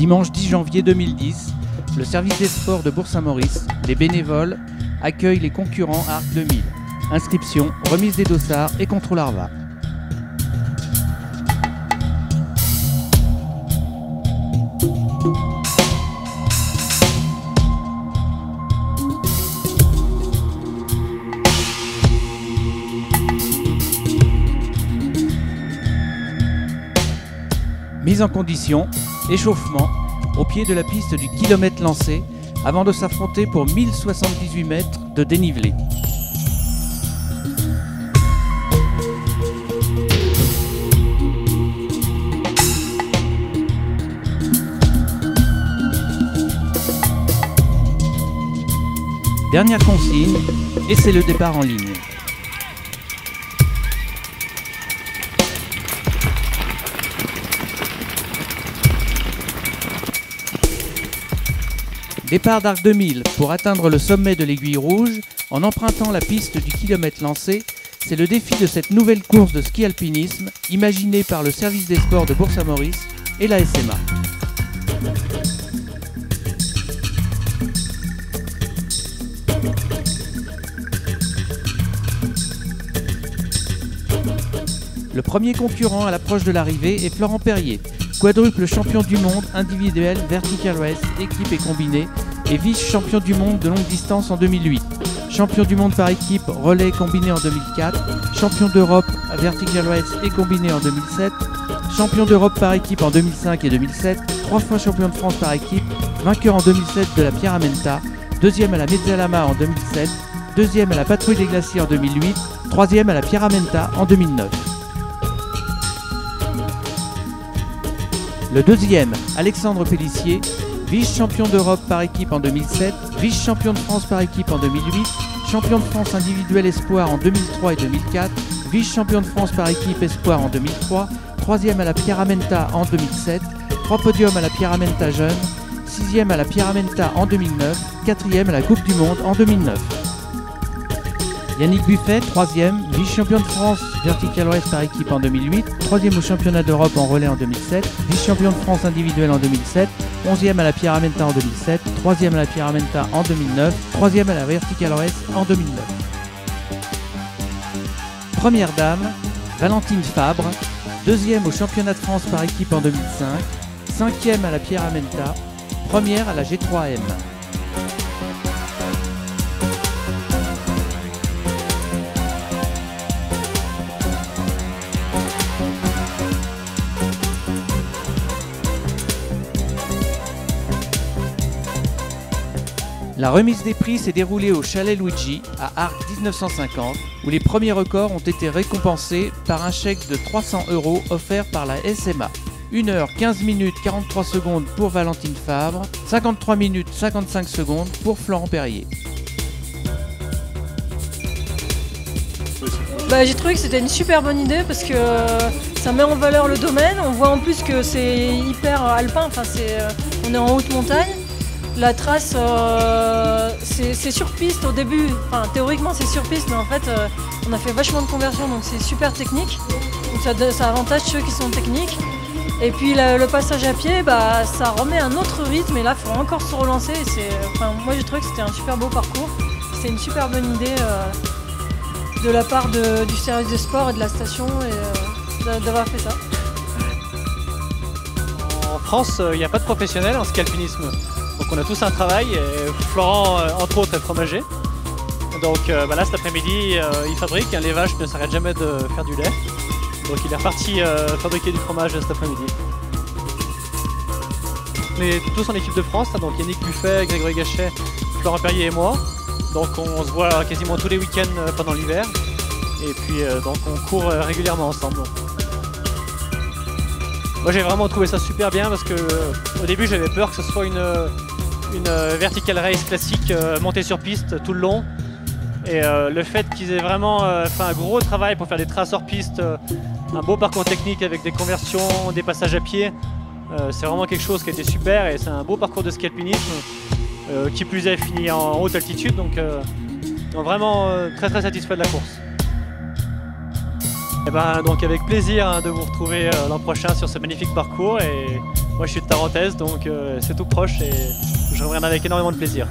Dimanche 10 janvier 2010, le service des sports de Bourg-Saint-Maurice, les bénévoles, accueillent les concurrents à Arc 2000. Inscription, remise des dossards et contrôle ARVA. Mise en condition, échauffement, au pied de la piste du kilomètre lancé, avant de s'affronter pour 1078 mètres de dénivelé. Dernière consigne, et c'est le départ en ligne. Départ d'Arc 2000 pour atteindre le sommet de l'Aiguille Rouge en empruntant la piste du kilomètre lancé, c'est le défi de cette nouvelle course de ski alpinisme imaginée par le service des sports de Bourg-Saint-Maurice et la SMA. Le premier concurrent à l'approche de l'arrivée est Florent Perrier, quadruple champion du monde individuel Vertical Race équipe et combiné et vice-champion du monde de longue distance en 2008, champion du monde par équipe relais combiné en 2004, champion d'Europe Vertical Race et combiné en 2007, champion d'Europe par équipe en 2005 et 2007, 3 fois champion de France par équipe, vainqueur en 2007 de la Pierramenta, deuxième à la Mezzalama en 2007, deuxième à la Patrouille des Glaciers en 2008, troisième à la Pierramenta en 2009. Le deuxième, Alexandre Pellissier, vice-champion d'Europe par équipe en 2007, vice-champion de France par équipe en 2008, champion de France individuel espoir en 2003 et 2004, vice-champion de France par équipe espoir en 2003, troisième à la Pierramenta en 2007, 3 podiums à la Pierramenta jeune, sixième à la Pierramenta en 2009, quatrième à la Coupe du Monde en 2009. Yannick Buffet, troisième, vice-champion de France Vertical Race par équipe en 2008, troisième au championnat d'Europe en relais en 2007, vice-champion de France individuel en 2007, 11e à la Pierramenta en 2007, troisième à la Pierramenta en 2009, troisième à la Vertical Race en 2009. Première dame, Valentine Fabre, deuxième au championnat de France par équipe en 2005, cinquième à la Pierramenta, première à la G3M. La remise des prix s'est déroulée au Chalet Luigi à Arc 1950 où les premiers records ont été récompensés par un chèque de 300 € offert par la SMA. 1 h 15 minutes 43 secondes pour Valentine Fabre, 53 minutes 55 secondes pour Florent Perrier. J'ai trouvé que c'était une super bonne idée parce que ça met en valeur le domaine. On voit en plus que c'est hyper alpin, on est en haute montagne. La trace, c'est sur piste au début, théoriquement c'est sur piste, mais en fait on a fait vachement de conversion, donc c'est super technique. Donc ça avantage ceux qui sont techniques. Et puis le passage à pied, ça remet un autre rythme, et là il faut encore se relancer. Moi j'ai trouvé que c'était un super beau parcours, c'était une super bonne idée de la part du service des sports et de la station d'avoir fait ça. En France, il n'y a pas de professionnels en ski alpinisme. Donc on a tous un travail, et Florent entre autres est fromager. Donc là cet après-midi il fabrique, un levage ne s'arrête jamais de faire du lait. Donc il est reparti fabriquer du fromage cet après-midi. On est tous en équipe de France, donc Yannick Buffet, Grégory Gachet, Florent Perrier et moi. Donc on se voit quasiment tous les week-ends pendant l'hiver. Et puis donc on court régulièrement ensemble. Moi j'ai vraiment trouvé ça super bien parce que au début j'avais peur que ce soit une vertical race classique montée sur piste tout le long. Et le fait qu'ils aient vraiment fait un gros travail pour faire des traces hors piste, un beau parcours technique avec des conversions, des passages à pied, c'est vraiment quelque chose qui a été super, et c'est un beau parcours de ski alpinisme qui plus est fini en haute altitude, donc vraiment très satisfait de la course. Et ben, donc avec plaisir hein, de vous retrouver l'an prochain sur ce magnifique parcours. Et moi je suis de Tarentaise, donc c'est tout proche et je reviendrai avec énormément de plaisir.